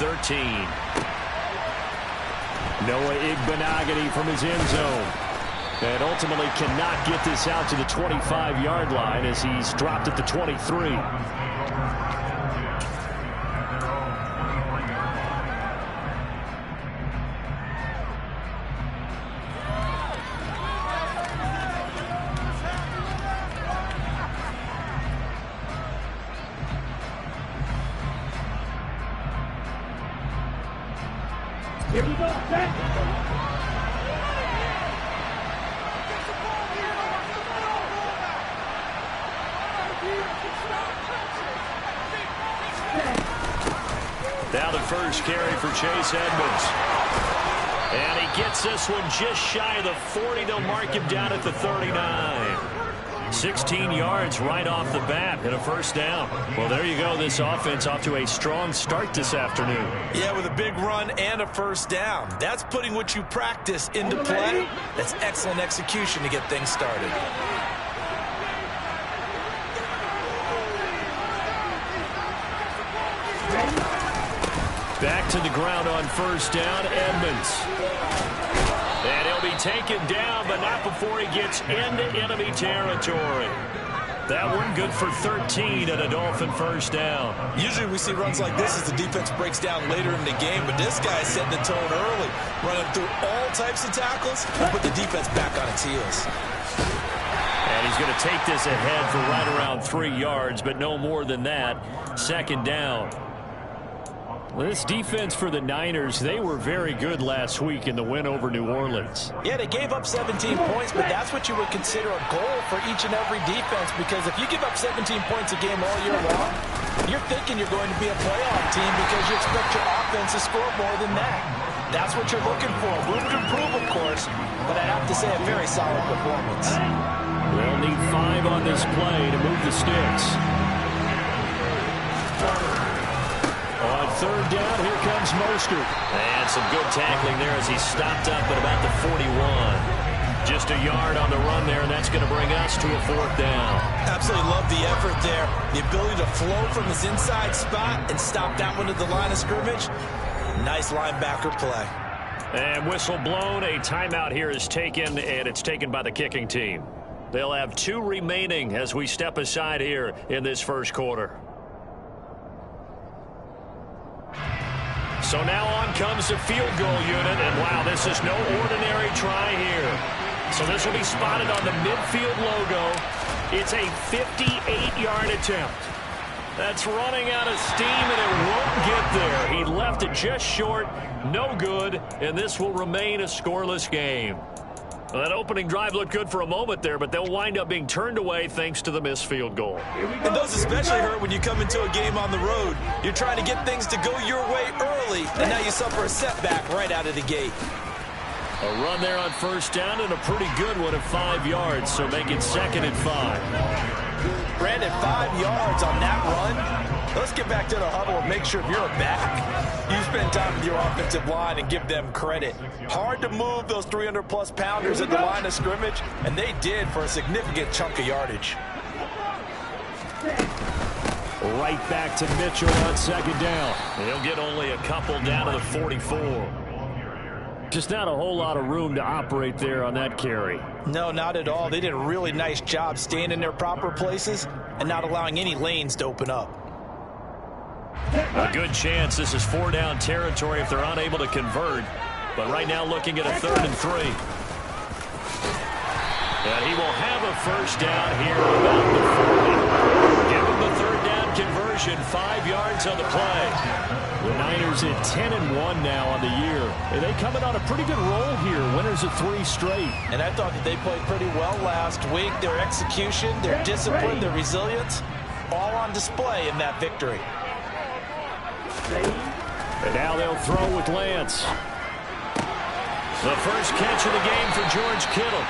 13. Noah Igbenogany from his end zone. And ultimately cannot get this out to the 25-yard line as he's dropped at the 23. Here we go. Now the first carry for Chase Edmonds. And he gets this one just shy of the 40. They'll mark him down at the 39. 16 yards right off the bat and a first down. Well, there you go. This offense off to a strong start this afternoon. Yeah, with a big run and a first down. That's putting what you practice into play. That's excellent execution to get things started. Back to the ground on first down, Edmonds. And he'll be taken down, but not before he gets into enemy territory. That one good for 13 and a Dolphin first down. Usually we see runs like this as the defense breaks down later in the game, but this guy setting the tone early, running through all types of tackles, and put the defense back on its heels. And he's going to take this ahead for right around 3 yards, but no more than that. Second down. This defense for the Niners, they were very good last week in the win over New Orleans. Yeah, they gave up 17 points, but that's what you would consider a goal for each and every defense, because if you give up 17 points a game all year long, you're thinking you're going to be a playoff team because you expect your offense to score more than that. That's what you're looking for. Room to improve, of course, but I'd have to say a very solid performance. They'll need 5 on this play to move the sticks. On third down, here comes Mostert. And some good tackling there as he stopped up at about the 41. Just a yard on the run there, and that's going to bring us to a fourth down. Absolutely love the effort there. The ability to flow from his inside spot and stop that one at the line of scrimmage. Nice linebacker play. And whistle blown. A timeout here is taken, and it's taken by the kicking team. They'll have 2 remaining as we step aside here in this first quarter. So now on comes the field goal unit, and wow, this is no ordinary try here. So this will be spotted on the midfield logo. It's a 58-yard attempt. That's running out of steam, and it won't get there. He left it just short, no good, and this will remain a scoreless game. Well, that opening drive looked good for a moment there, but they'll wind up being turned away thanks to the missed field goal. And those especially hurt when you come into a game on the road. You're trying to get things to go your way early, and now you suffer a setback right out of the gate. A run there on first down, and a pretty good one at 5 yards, so make it 2nd and 5. Brandon, 5 yards on that run. Let's get back to the huddle and make sure if you're a back, you spend time with your offensive line and give them credit. Hard to move those 300-plus pounders at the line of scrimmage, and they did for a significant chunk of yardage. Right back to Mitchell on second down. He'll get only a couple down to the 44. Just not a whole lot of room to operate there on that carry. No, not at all. They did a really nice job staying in their proper places and not allowing any lanes to open up. A good chance this is 4-down territory if they're unable to convert. But right now looking at a 3rd and 3. And he will have a first down here about the 40. Give him the 3rd down conversion, 5 yards on the play. The Niners at 10-1 now on the year. And they coming on a pretty good roll here. Winners of 3 straight. And I thought that they played pretty well last week. Their execution, their discipline, their resilience, all on display in that victory. And now they'll throw with Lance. The first catch of the game for George Kittle.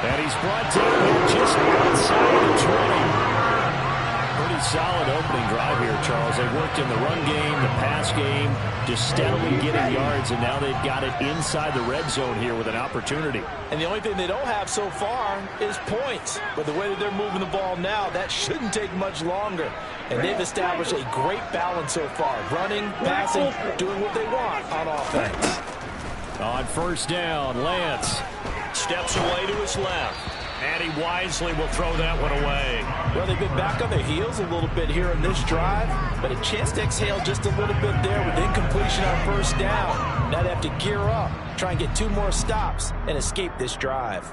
And he's brought down here just outside the 20. Pretty solid opening drive here, Charles. They worked in the run game, the pass game, just steadily getting yards, and now they've got it inside the red zone here with an opportunity. And the only thing they don't have so far is points. But the way that they're moving the ball now, that shouldn't take much longer. And they've established a great balance so far. Running, passing, doing what they want on offense. On first down, Lance steps away to his left. And he wisely will throw that one away. Well, they've been back on their heels a little bit here in this drive, but a chance to exhale just a little bit there with incompletion on first down. Now they have to gear up, try and get 2 more stops, and escape this drive.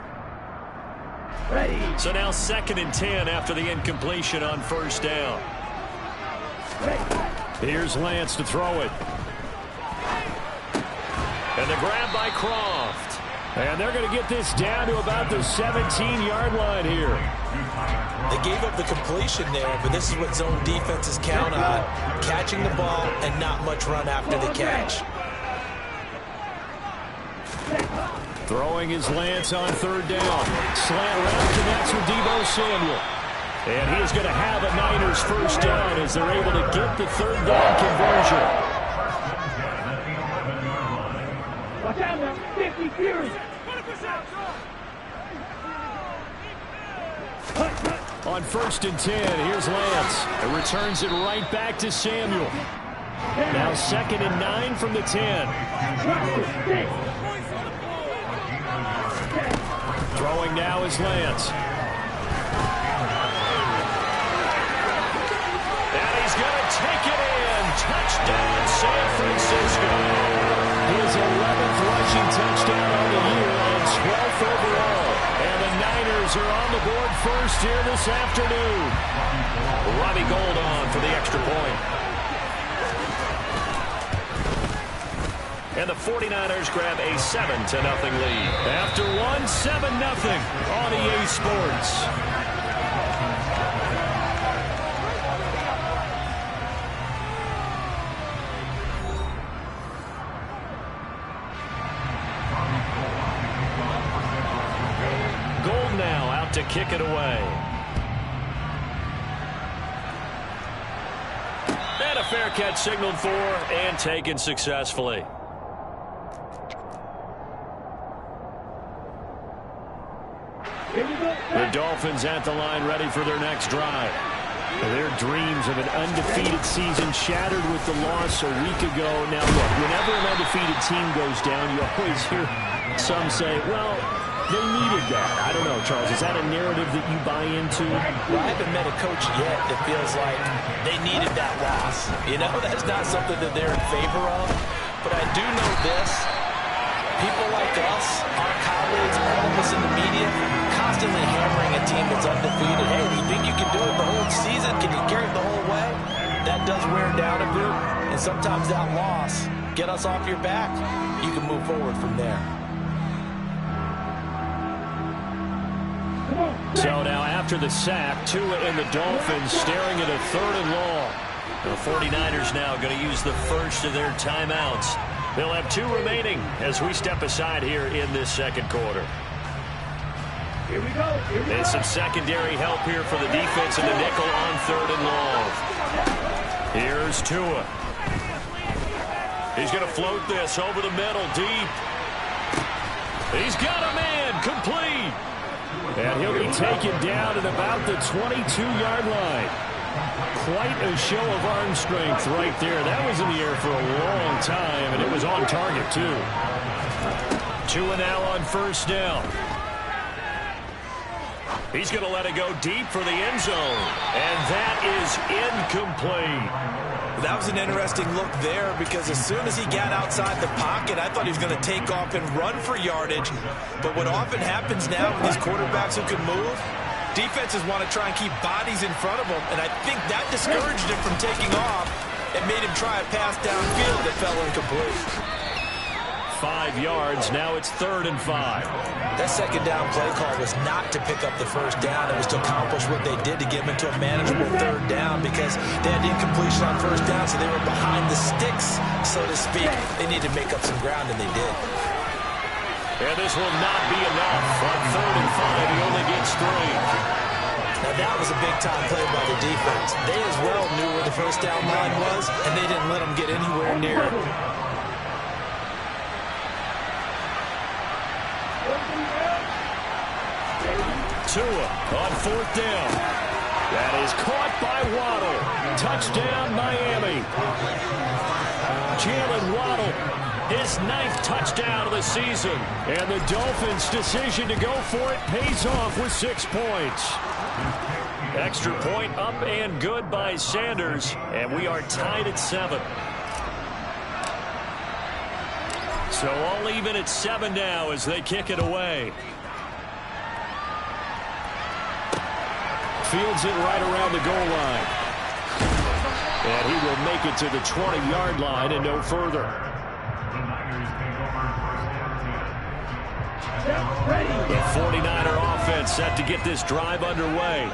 Ready. So now 2nd and 10 after the incompletion on first down. Ready. Here's Lance to throw it. And the grab by Croft. And they're going to get this down to about the 17-yard line here. They gave up the completion there, but this is what zone defenses count on. Catching the ball and not much run after the catch. Throwing his Lance on 3rd down. Slant route connects with Deebo Samuel. And he is going to have a Niners first down as they're able to get the 3rd down conversion. Watch out now, 50 Fury. On 1st and 10, here's Lance. It returns it right back to Samuel. Now 2nd and 9 from the 10. Throwing now is Lance. And he's going to take it in. Touchdown, San Francisco. His 11th rushing touchdown on the year and 12th overall. And the Niners are on the board first here this afternoon. Robbie Gould on for the extra point. And the 49ers grab a 7-0 lead. After one, 7-0 on EA Sports. To kick it away. And a fair catch signaled for and taken successfully. The Dolphins at the line ready for their next drive. Their dreams of an undefeated season shattered with the loss a week ago. Now look, whenever an undefeated team goes down, you always hear some say, well, they needed that. I don't know, Charles. Is that a narrative that you buy into? Well, I haven't met a coach yet that feels like they needed that loss. You know, that's not something that they're in favor of. But I do know this. People like us, our colleagues, all of us in the media, constantly hammering a team that's undefeated. Hey, do you think you can do it the whole season? Can you carry it the whole way? That does wear down a bit. And sometimes that loss, get us off your back, you can move forward from there. So now after the sack, Tua and the Dolphins staring at a 3rd and long. The 49ers now going to use the first of their timeouts. They'll have 2 remaining as we step aside here in this 2nd quarter. Here we go. And some secondary help here for the defense in the nickel on 3rd and long. Here's Tua. He's going to float this over the middle deep. He's got a man complete. And he'll be taken down at about the 22-yard line. Quite a show of arm strength right there. That was in the air for a long time, and it was on target, too. Tua now on first down. He's going to let it go deep for the end zone. And that is incomplete. That was an interesting look there because as soon as he got outside the pocket, I thought he was going to take off and run for yardage. But what often happens now with these quarterbacks who can move, defenses want to try and keep bodies in front of them, and I think that discouraged him from taking off and made him try a pass downfield that fell incomplete. 5 yards. Now it's 3rd and 5. That 2nd down play call was not to pick up the first down. It was to accomplish what they did to get them into a manageable 3rd down because they had incompletion on first down, so they were behind the sticks, so to speak. They needed to make up some ground, and they did. And this will not be enough. On 3rd and 5, he only gets 3. Now, that was a big-time play by the defense. They as well knew where the first down line was, and they didn't let them get anywhere near it. Tua on fourth down. That is caught by Waddle. Touchdown, Miami. Jalen Waddle, his 9th touchdown of the season. And the Dolphins' decision to go for it pays off with 6 points. Extra point up and good by Sanders. And we are tied at 7. So all even at 7 now as they kick it away. Fields it right around the goal line. And he will make it to the 20-yard line and no further. The 49er offense set to get this drive underway.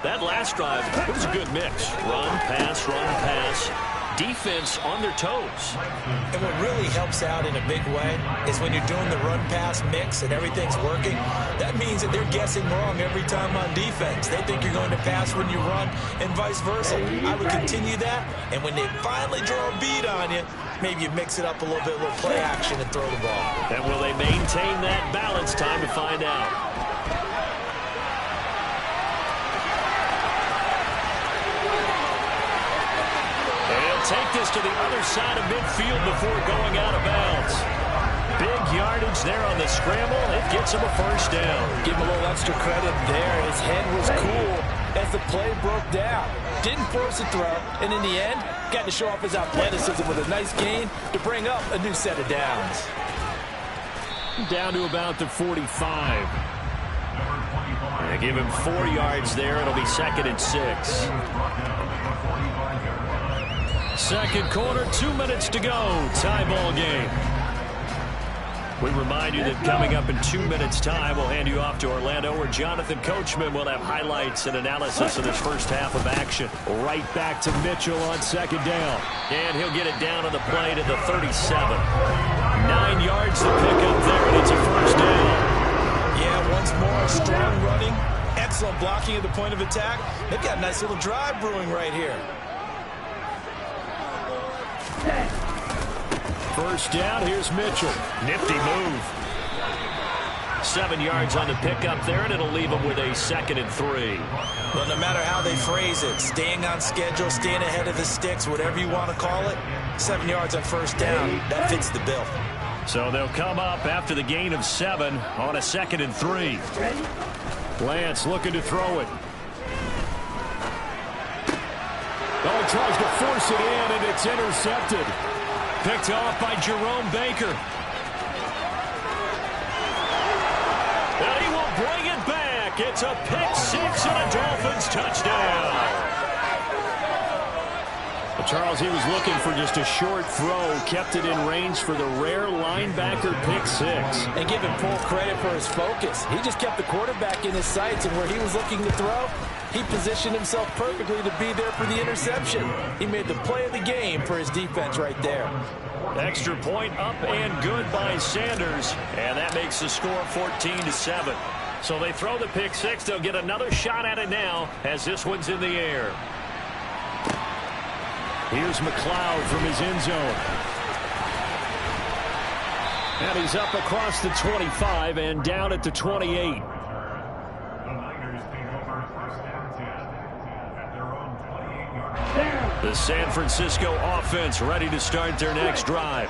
That last drive, it was a good mix. Run, pass, defense on their toes. And what really helps out in a big way is when you're doing the run-pass mix and everything's working, that means that they're guessing wrong every time on defense. They think you're going to pass when you run and vice versa. I would continue that, and when they finally draw a beat on you, maybe you mix it up a little bit, a little play action and throw the ball. And will they maintain that balance? Time to find out. Take this to the other side of midfield before going out of bounds. Big yardage there on the scramble. It gets him a first down. Give him a little extra credit there. His head was cool as the play broke down. Didn't force a throw, and in the end, got to show off his athleticism with a nice gain to bring up a new set of downs. Down to about the 45. They give him 4 yards there. It'll be 2nd and 6. Second quarter, 2 minutes to go. Tie ball game. We remind you that coming up in 2 minutes' time, we'll hand you off to Orlando, where Jonathan Coachman will have highlights and analysis of this first half of action. Right back to Mitchell on 2nd down. And he'll get it down on the play to the 37. 9 yards to pick up there, and it's a first down. Yeah, once more, strong running. Excellent blocking at the point of attack. They've got a nice little drive brewing right here. First down, here's Mitchell. Nifty move. 7 yards on the pickup there, and it'll leave him with a 2nd and 3. Well, no matter how they phrase it, staying on schedule, staying ahead of the sticks, whatever you want to call it, 7 yards on first down, that fits the bill. So they'll come up after the gain of 7 on a 2nd and 3. Lance looking to throw it. Oh, he tries to force it in, and it's intercepted. Picked off by Jerome Baker. And he will bring it back. It's a pick 6 and a Dolphins touchdown. Charles, he was looking for just a short throw, kept it in range for the rare linebacker pick 6. And give him full credit for his focus. He just kept the quarterback in his sights, and where he was looking to throw, he positioned himself perfectly to be there for the interception. He made the play of the game for his defense right there. Extra point up and good by Sanders, and that makes the score 14-7. So they throw the pick 6. They'll get another shot at it now as this one's in the air. Here's McLeod from his end zone. And he's up across the 25 and down at the 28. The San Francisco offense ready to start their next drive.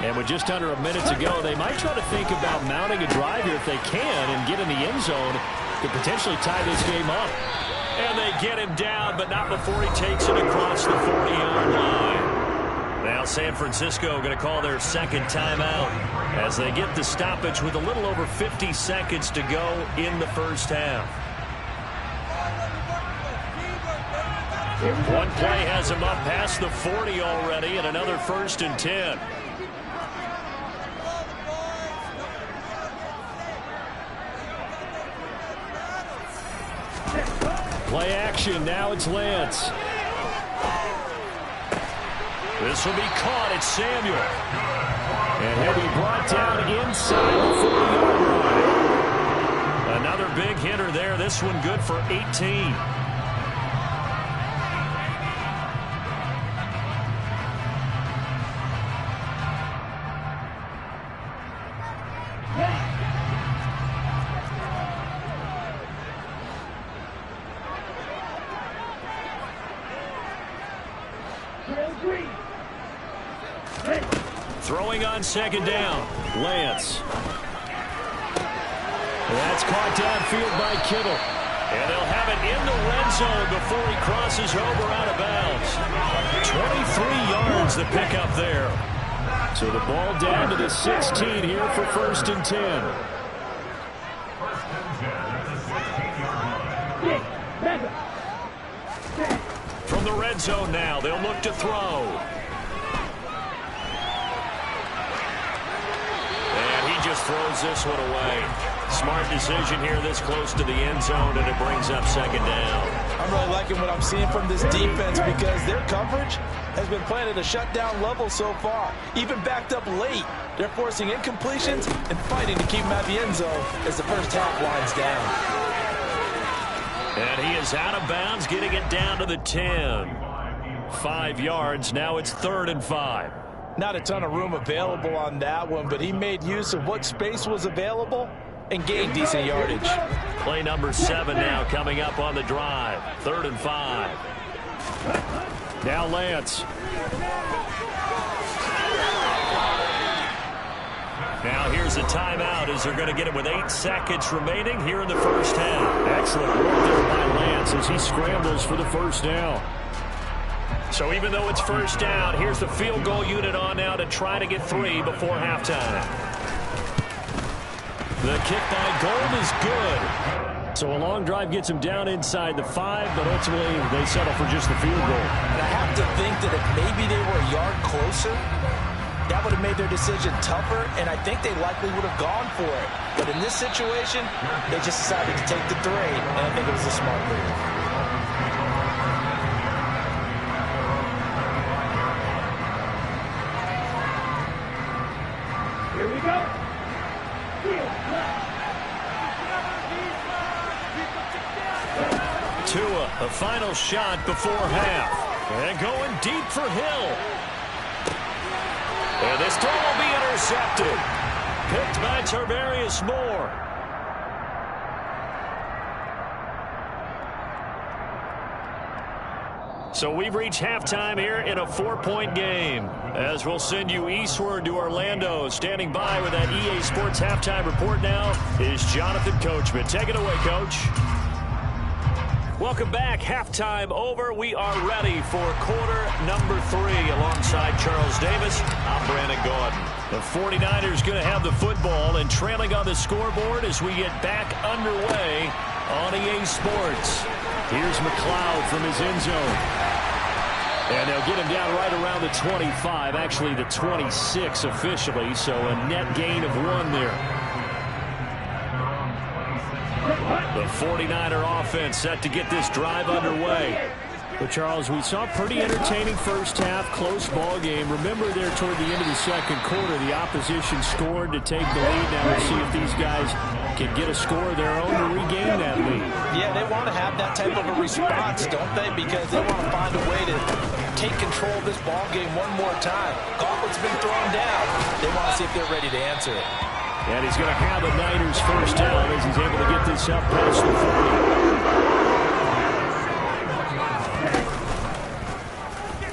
And with just under a minute to go, they might try to think about mounting a drive here if they can and get in the end zone to potentially tie this game up. And they get him down, but not before he takes it across the 40-yard line. Now San Francisco going to call their second timeout as they get the stoppage with a little over 50 seconds to go in the first half. One play has him up past the 40 already, and another 1st and 10. Play action, now it's Lance. This will be caught, it's Samuel. And he'll be brought down inside the 40-yard line. Another big hitter there. This one good for 18. Throwing on second down, Lance. That's caught downfield by Kittle. And they'll have it in the red zone before he crosses over out of bounds. 23 yards the pickup there. So the ball down to the 16 here for 1st and 10. From the red zone now, they'll look to throw. And he just throws this one away. Smart decision here this close to the end zone, and it brings up second down. I'm really liking what I'm seeing from this defense because their coverage has been playing at a shutdown level so far. Even backed up late, they're forcing incompletions and fighting to keep them at the end zone as the first half winds down. And he is out of bounds, getting it down to the 10. 5 yards. Now it's 3rd and 5. Not a ton of room available on that one, but he made use of what space was available and gained decent yardage. Play number 7 now coming up on the drive. 3rd and 5. Now Lance. Now here's a timeout as they're going to get it with 8 seconds remaining here in the first half. Excellent work there by Lance as he scrambles for the first down. So even though it's first down, here's the field goal unit on now to try to get 3 before halftime. The kick by Gold is good. So a long drive gets him down inside the 5, but ultimately they settle for just the field goal. And I have to think that if maybe they were a yard closer, that would have made their decision tougher, and I think they likely would have gone for it. But in this situation, they just decided to take the 3, and I think it was a smart move. Here we go. Tua, a final shot before half. And going deep for Hill. And this throw will be intercepted. Picked by Tarvarius Moore. So we've reached halftime here in a 4-point game. As we'll send you eastward to Orlando. Standing by with that EA Sports halftime report now is Jonathan Coachman. Take it away, Coach. Welcome back. Halftime over. We are ready for quarter number 3. Alongside Charles Davis, I'm Brandon Gordon. The 49ers going to have the football and trailing on the scoreboard as we get back underway on EA Sports. Here's McLeod from his end zone. And they'll get him down right around the 25, actually the 26 officially, so a net gain of 1 there. The 49er offense set to get this drive underway. But, Charles, we saw a pretty entertaining first half, close ball game. Remember there toward the end of the second quarter, the opposition scored to take the lead. Now we'll see if these guys can get a score of their own to regain that lead. Yeah, they want to have that type of a response, don't they? Because they want to find a way to take control of this ball game one more time. Gauntlet's been thrown down. They want to see if they're ready to answer it. And he's going to have the Niners first down as he's able to get this up past the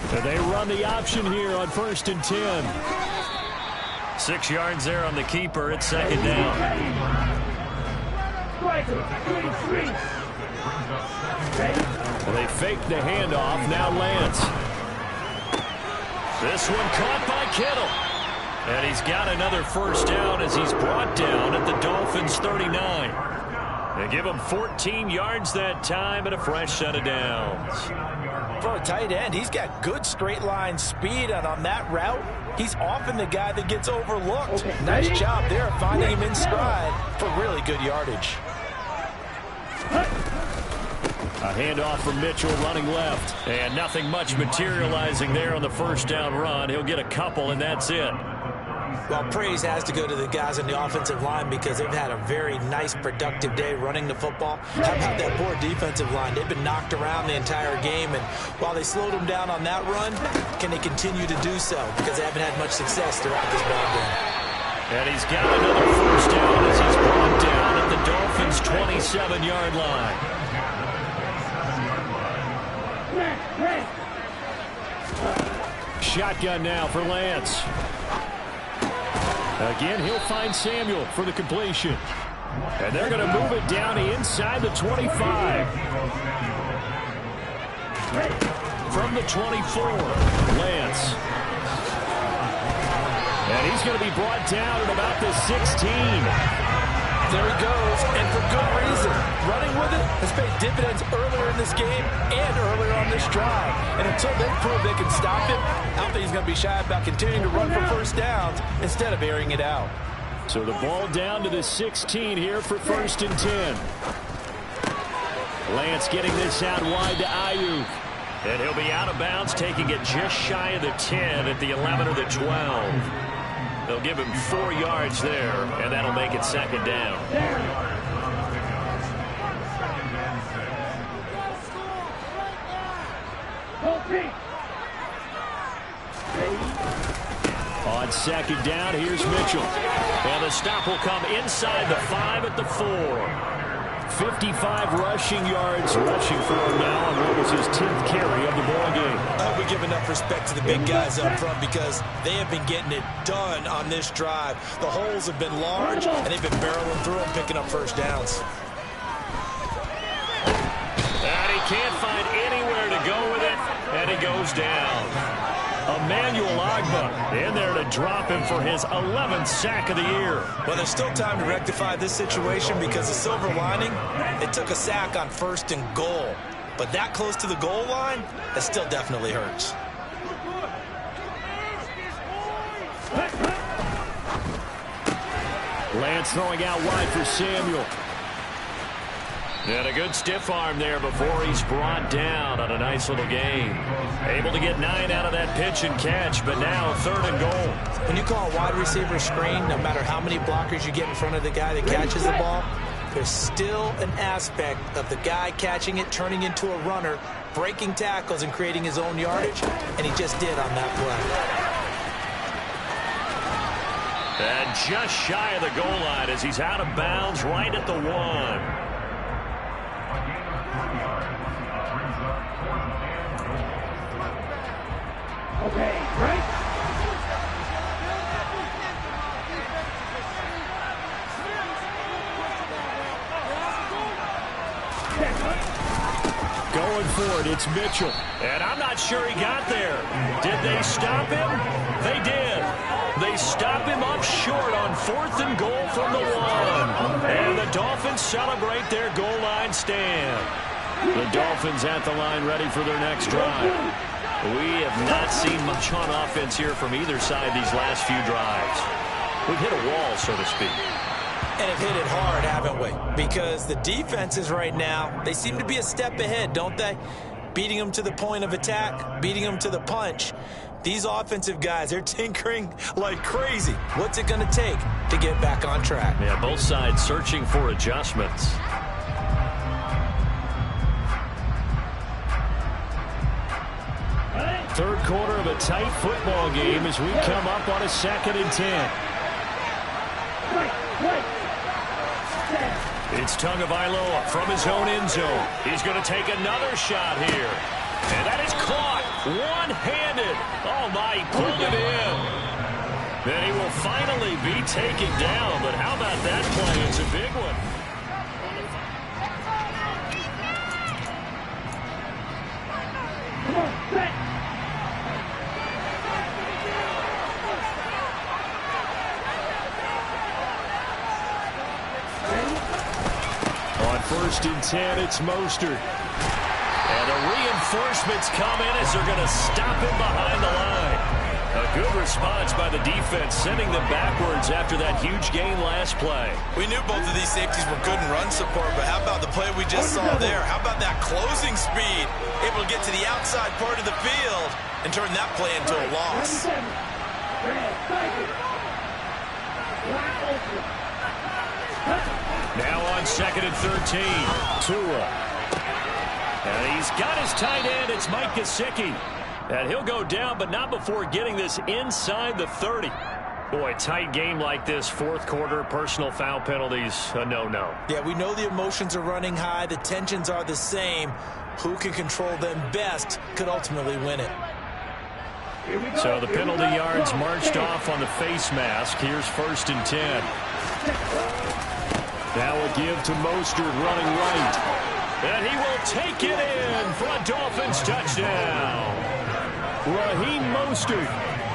40. And they run the option here on 1st and 10. 6 yards there on the keeper. It's second down. Well, they fake the handoff. Now Lance. This one caught by Kittle. And he's got another first down as he's brought down at the Dolphins' 39. They give him 14 yards that time and a fresh set of downs. For a tight end, he's got good straight line speed, and on that route, he's often the guy that gets overlooked. Nice job there finding him in stride for really good yardage. A handoff from Mitchell running left. And nothing much materializing there on the first down run. He'll get a couple, and that's it. Well, praise has to go to the guys on the offensive line because they've had a very nice, productive day running the football. How about that poor defensive line? They've been knocked around the entire game, and while they slowed them down on that run, can they continue to do so? Because they haven't had much success throughout this ball game. And he's got another first down as he's brought down at the Dolphins' 27-yard line. Shotgun now for Lance. Again, he'll find Samuel for the completion. And they're going to move it down inside the 25. From the 24, Lance. And he's going to be brought down at about the 16. There he goes, and for good reason. Running with it has paid dividends earlier in this game and earlier on this drive. And until they prove they can stop him, I don't think he's going to be shy about continuing to run for first downs instead of airing it out. So the ball down to the 16 here for 1st and 10. Lance getting this out wide to Ayuk. And he'll be out of bounds, taking it just shy of the 10 at the 11 or the 12. They'll give him 4 yards there, and that'll make it 2nd down. On 2nd down, here's Mitchell. And the stop will come inside the 5 at the 4. 55 rushing yards rushing for him now on what was his 10th carry of the ball game. I hope we give enough respect to the big guys up front because they have been getting it done on this drive. The holes have been large, and they've been barreling through them, picking up first downs. And he can't find anywhere to go with it, and he goes down. Emmanuel Ogbah in there to drop him for his 11th sack of the year. Well, there's still time to rectify this situation because the silver lining, it took a sack on 1st and goal. But that close to the goal line, that still definitely hurts. Lance throwing out wide for Samuel. And a good stiff arm there before he's brought down on a nice little gain. Able to get 9 out of that pitch and catch, but now 3rd and goal. When you call a wide receiver screen, no matter how many blockers you get in front of the guy that catches the ball, there's still an aspect of the guy catching it, turning into a runner, breaking tackles and creating his own yardage, and he just did on that play. And just shy of the goal line as he's out of bounds right at the 1. Okay, right? Going for it, it's Mitchell. And I'm not sure he got there. Did they stop him? They did. They stop him up short on 4th and goal from the 1. And the Dolphins celebrate their goal line stand. The Dolphins at the line ready for their next drive. We have not seen much on offense here from either side these last few drives. We've hit a wall, so to speak. And have hit it hard, haven't we? Because the defenses right now, they seem to be a step ahead, don't they? Beating them to the point of attack, beating them to the punch. These offensive guys, they're tinkering like crazy. What's it going to take to get back on track? Yeah, both sides searching for adjustments. Third quarter of a tight football game as we come up on a 2nd and 10. It's Tagovailoa from his own end zone. He's going to take another shot here. And that is caught one-handed. Oh, my, he pulled it in. Then he will finally be taken down. But how about that play? It's a big one. Come on, set. On 1st and 10, it's Mostert. And the reinforcements come in as they're going to stop him behind the line. A good response by the defense, sending them backwards after that huge gain last play. We knew both of these safeties were good in run support, but how about the play we just saw there? How about that closing speed? Able to get to the outside part of the field and turn that play into a loss. Now on 2nd and 13. Tua. And he's got his tight end. It's Mike Gesicki. And he'll go down, but not before getting this inside the 30. Boy, tight game like this, fourth quarter, personal foul penalties, a no-no. Yeah, we know the emotions are running high. The tensions are the same. Who can control them best could ultimately win it. So the penalty yards marched off on the face mask. Here's 1st and 10. Now a give to Mostert running right. And he will take it in for a Dolphins touchdown. Raheem Mostert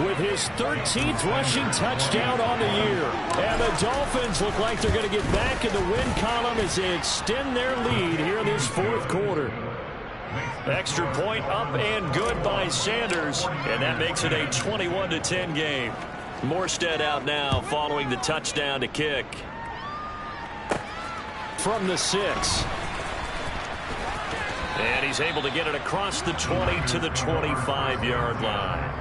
with his 13th rushing touchdown on the year. And the Dolphins look like they're going to get back in the win column as they extend their lead here in this fourth quarter. Extra point up and good by Sanders. And that makes it a 21-10 game. Morstead out now following the touchdown to kick. From the 6. And he's able to get it across the 20 to the 25-yard line.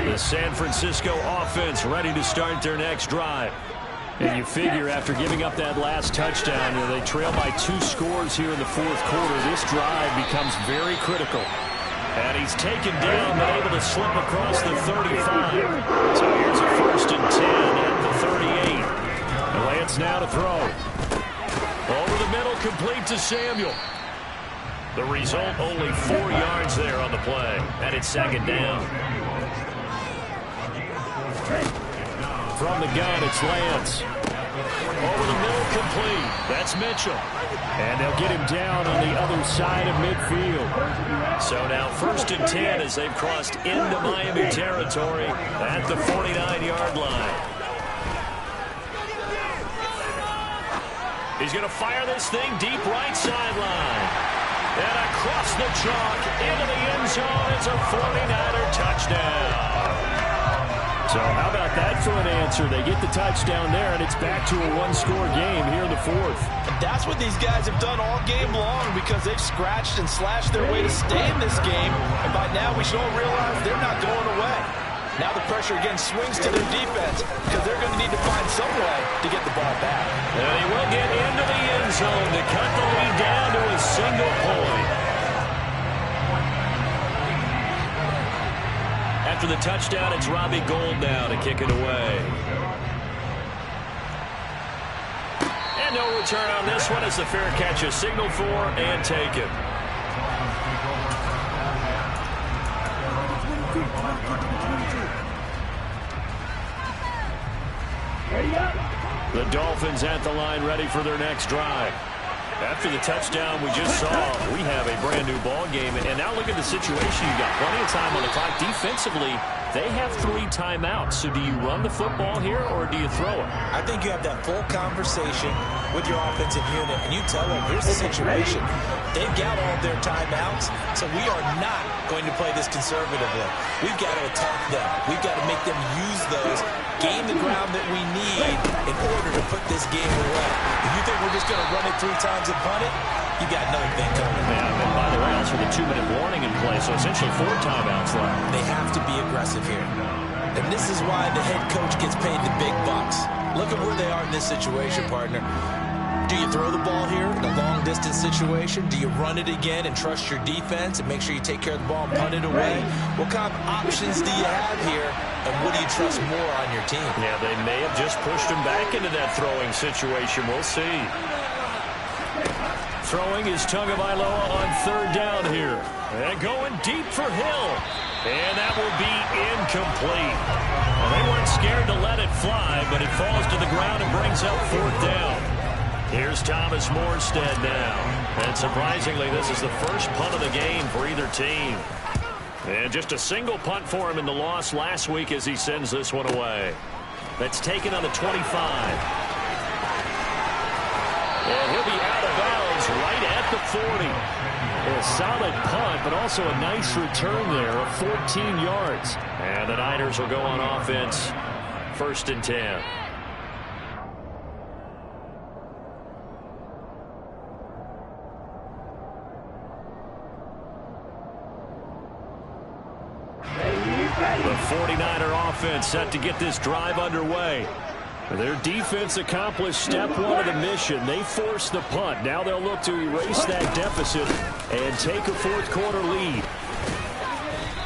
The San Francisco offense ready to start their next drive. And you figure after giving up that last touchdown, they trail by 2 scores here in the fourth quarter. This drive becomes very critical. And he's taken down, but able to slip across the 35. So here's a 1st and 10 at the 38. Lance now to throw. Over the middle, complete to Samuel. The result, only 4 yards there on the play. And it's 2nd down. From the gun, it's Lance. Over the middle, complete. That's Mitchell. And they'll get him down on the other side of midfield. So now 1st and 10 as they've crossed into Miami territory at the 49-yard line. He's going to fire this thing deep right sideline. And across the chalk into the end zone. It's a 49er touchdown. So how about that for an answer? They get the touchdown there, and it's back to a 1-score game here in the fourth. And that's what these guys have done all game long because they've scratched and slashed their way to stay in this game. And by now we should all realize they're not going away. Now the pressure again swings to their defense because they're going to need to find some way to get the ball back. And he will get into the end zone to cut the lead down to a single point. After the touchdown, it's Robbie Gould now to kick it away. And no return on this one as the fair catch is signaled for and taken. The Dolphins at the line ready for their next drive. After the touchdown we just saw, we have a brand new ball game. And now look at the situation. You got plenty of time on the clock. Defensively, they have 3 timeouts. So do you run the football here or do you throw it? I think you have that full conversation with your offensive unit, and you tell them, here's the situation. They've got all their timeouts, so we are not going to play this conservatively. We've got to attack them. We've got to make them use those, gain the ground that we need in order to put this game away. If you think we're just going to run it 3 times and punt it, you got another thing coming. Yeah, and by the way, also the 2-minute warning in play, so essentially 4 timeouts left. They have to be aggressive here. And this is why the head coach gets paid the big bucks. Look at where they are in this situation, partner. Do you throw the ball here in a long-distance situation? Do you run it again and trust your defense and make sure you take care of the ball and punt it away? What kind of options do you have here, and what do you trust more on your team? Yeah, they may have just pushed him back into that throwing situation. We'll see. Throwing is Tagovailoa on 3rd down here. And going deep for Hill. And that will be incomplete. Well, they weren't scared to let it fly, but it falls to the ground and brings up 4th down. Here's Thomas Morstead now. And surprisingly, this is the first punt of the game for either team. And just a single punt for him in the loss last week as he sends this one away. That's taken on the 25. And he'll be out of bounds right at the 40. A solid punt, but also a nice return there of 14 yards. And the Niners will go on offense. 1st and 10. The 49er offense set to get this drive underway. Their defense accomplished step one of the mission. They forced the punt. Now they'll look to erase that deficit and take a fourth-quarter lead.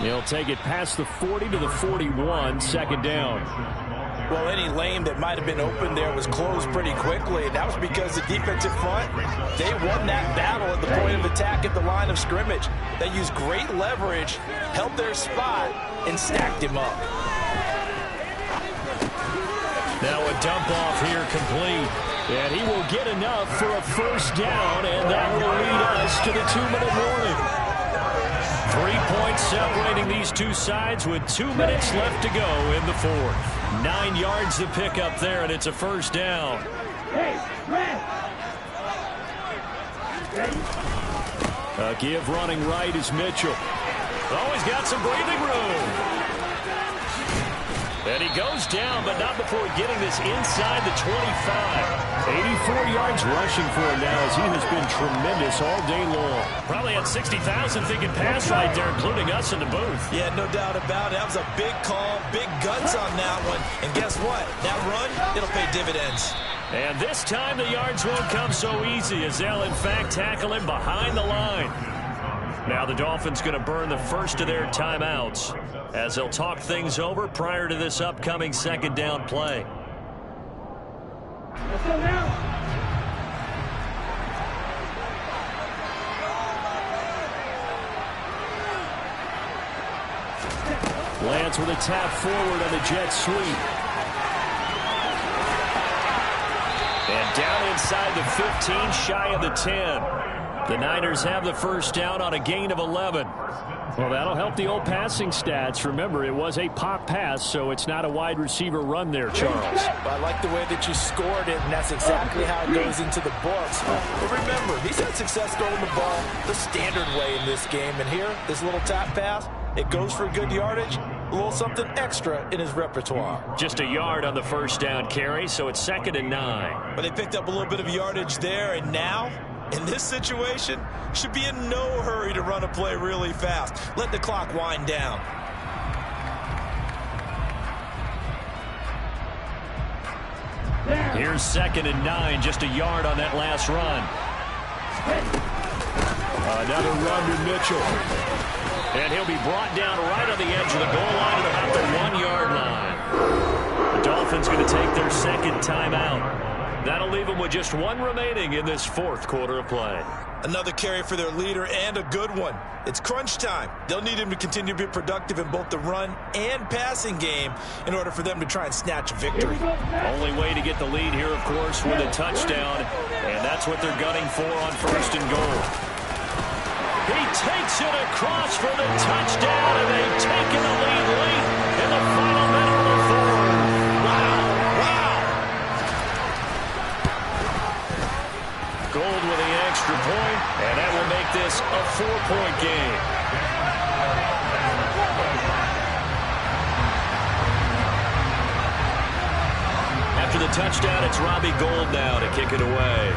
They'll take it past the 40 to the 41, second down. Well, any lane that might have been open there was closed pretty quickly, and that was because the defensive front, they won that battle at the point of attack at the line of scrimmage. They used great leverage, held their spot, and stacked him up. Now a dump-off here complete, and he will get enough for a first down, and that will lead us to the 2-minute warning. 3 points separating these two sides with 2 minutes left to go in the fourth. 9 yards to pick up there, and it's a first down. A give running right is Mitchell. Oh, he's got some breathing room. And he goes down, but not before getting this inside the 25. 84 yards rushing for him now, as he has been tremendous all day long. Probably had 60,000 thinking pass right there, including us in the booth. Yeah, no doubt about it. That was a big call, big guts on that one. And guess what? That run, it'll pay dividends. And this time the yards won't come so easy, as they'll in fact tackle him behind the line. Now the Dolphins going to burn the first of their timeouts as they'll talk things over prior to this upcoming second down play. Let's go now. Lance with a tap forward on the jet sweep. And down inside the 15, shy of the 10. The Niners have the first down on a gain of 11. Well, that'll help the old passing stats. Remember, it was a pop pass, so it's not a wide receiver run there, Charles. I like the way that you scored it, and that's exactly how it goes into the books. But remember, he's had success throwing the ball the standard way in this game. And here, this little tap pass, it goes for good yardage, a little something extra in his repertoire. Just a yard on the first down carry, so it's 2nd and 9. But they picked up a little bit of yardage there, and now, in this situation, should be in no hurry to run a play really fast. Let the clock wind down. Here's 2nd and 9, just a yard on that last run. Another run to Mitchell. And he'll be brought down right on the edge of the goal line at about the 1-yard line. The Dolphins going to take their second timeout. That'll leave them with just one remaining in this fourth quarter of play. Another carry for their leader, and a good one. It's crunch time. They'll need him to continue to be productive in both the run and passing game in order for them to try and snatch a victory. Only way to get the lead here, of course, with a touchdown, and that's what they're gunning for on 1st and goal. He takes it across for the touchdown, and they've taken the lead late in the final minute of the fourth. Gold with the extra point, and that will make this a 4-point game. After the touchdown, it's Robbie Gould now to kick it away.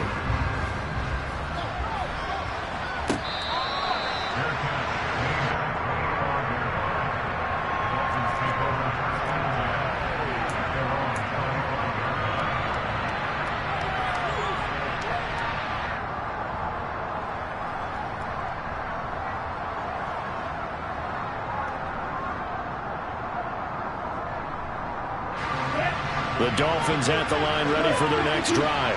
The Dolphins at the line, ready for their next drive.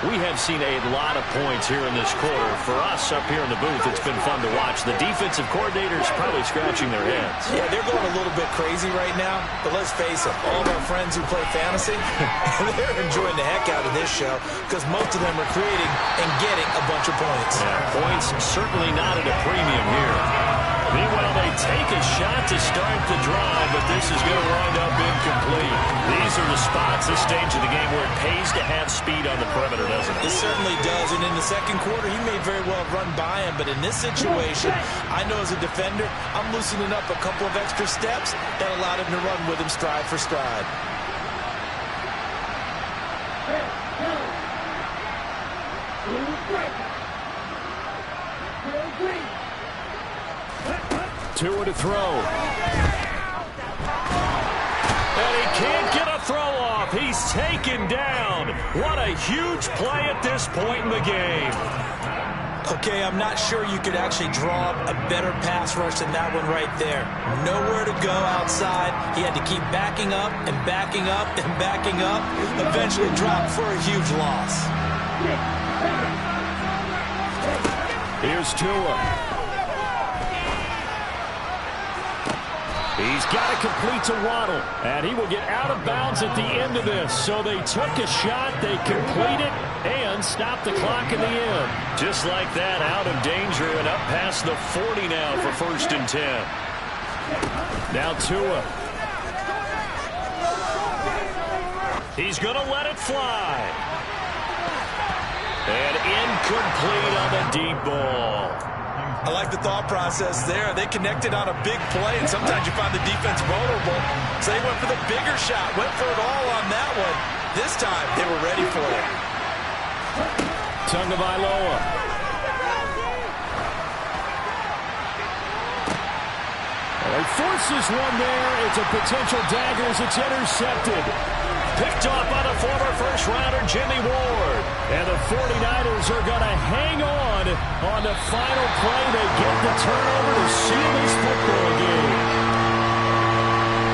We have seen a lot of points here in this quarter. For us up here in the booth, it's been fun to watch. The defensive coordinators probably scratching their heads. Yeah, they're going a little bit crazy right now. But let's face it, all of our friends who play fantasy, they're enjoying the heck out of this show because most of them are creating and getting a bunch of points. Yeah, points certainly not at a premium here. Meanwhile, they take a shot to start the drive, but this is going to wind up incomplete. These are the spots, this stage of the game, where it pays to have speed on the perimeter, doesn't it? It certainly does, and in the second quarter, he may very well have run by him, but in this situation, I know as a defender, I'm loosening up a couple of extra steps that allowed him to run with him stride for stride. Two to throw. And he can't get a throw off. He's taken down. What a huge play at this point in the game. Okay, I'm not sure you could actually draw a better pass rush than that one right there. Nowhere to go outside. He had to keep backing up and backing up and backing up. Eventually dropped for a huge loss. Here's Tua. He's got to complete to Waddle, and he will get out of bounds at the end of this. So they took a shot, they complete it, and stop the clock in the end. Just like that, out of danger and up past the 40 now for 1st and 10. Now Tua. He's going to let it fly. And incomplete on the deep ball. I like the thought process there. They connected on a big play, and sometimes you find the defense vulnerable. So they went for the bigger shot, went for it all on that one. This time, they were ready for it. Tagovailoa. Well, he forces one there. It's a potential dagger as it's intercepted. Picked off by the former first-rounder Jimmy Ward. And the 49ers are going to hang on the final play. They get the turnover to seal this football game.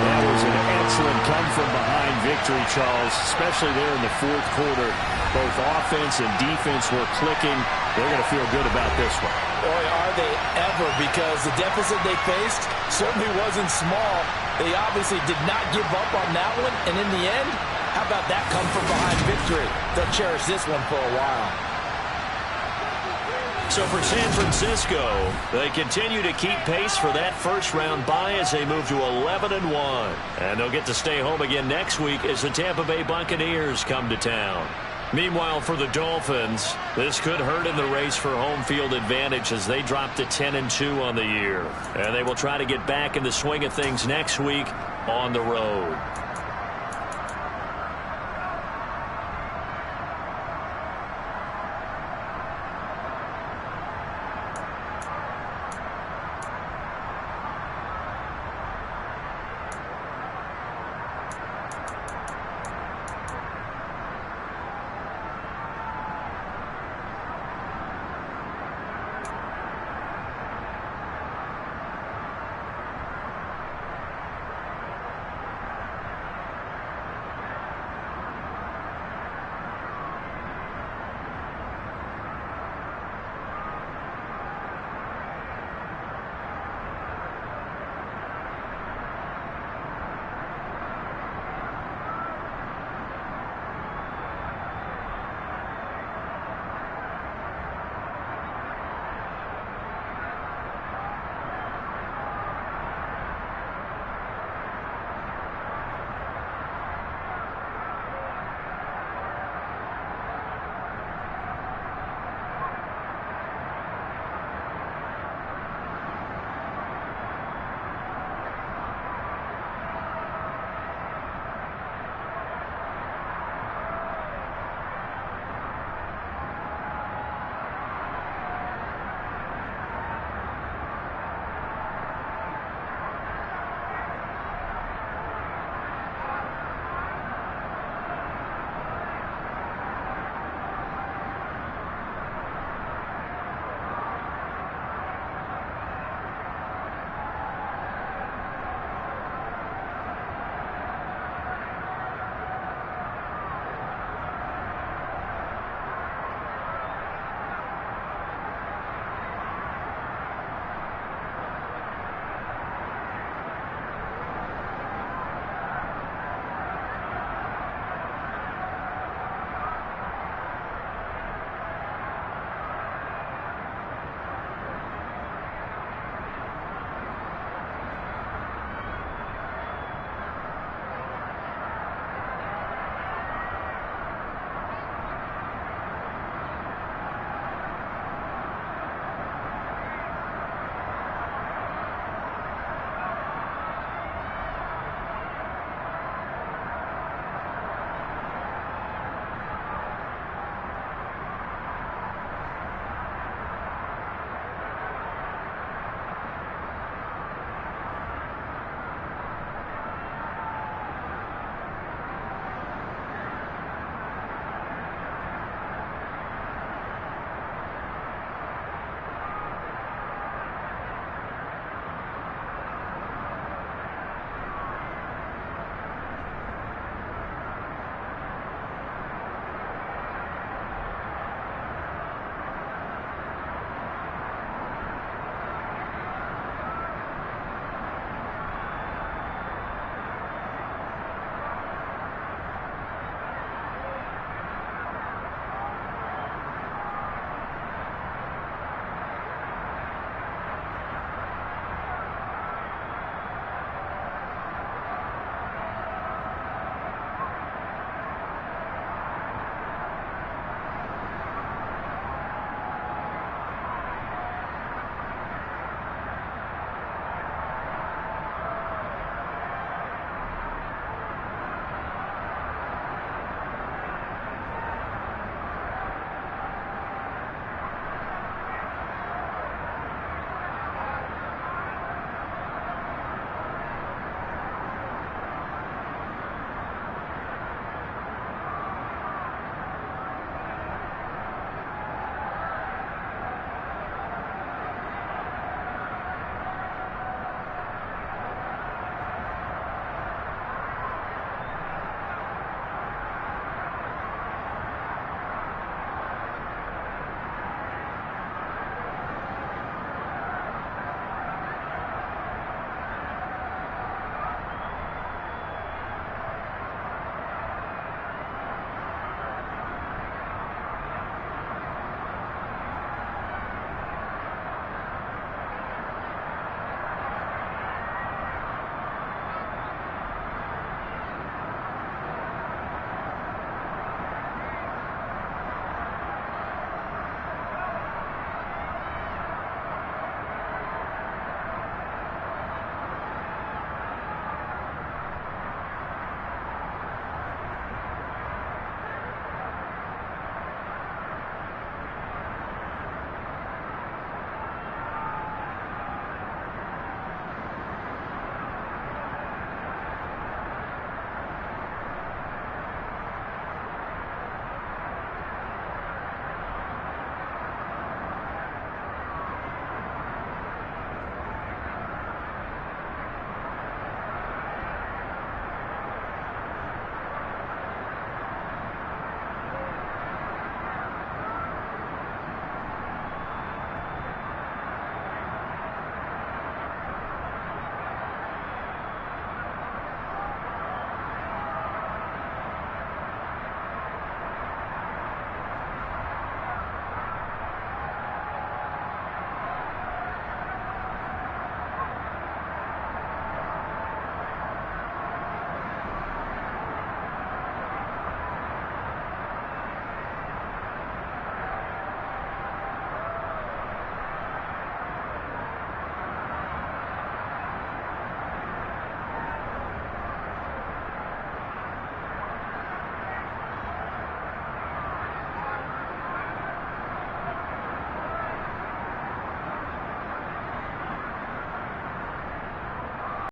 That was an excellent come-from-behind victory, Charles, especially there in the 4th quarter. Both offense and defense were clicking. They're going to feel good about this one. Boy, are they ever, because the deficit they faced certainly wasn't small. They obviously did not give up on that one, and in the end, how about that come-from-behind victory? They'll cherish this one for a while. So for San Francisco, they continue to keep pace for that first-round bye as they move to 11-1. And they'll get to stay home again next week as the Tampa Bay Buccaneers come to town. Meanwhile, for the Dolphins, this could hurt in the race for home field advantage as they drop to 10-2 on the year. And they will try to get back in the swing of things next week on the road.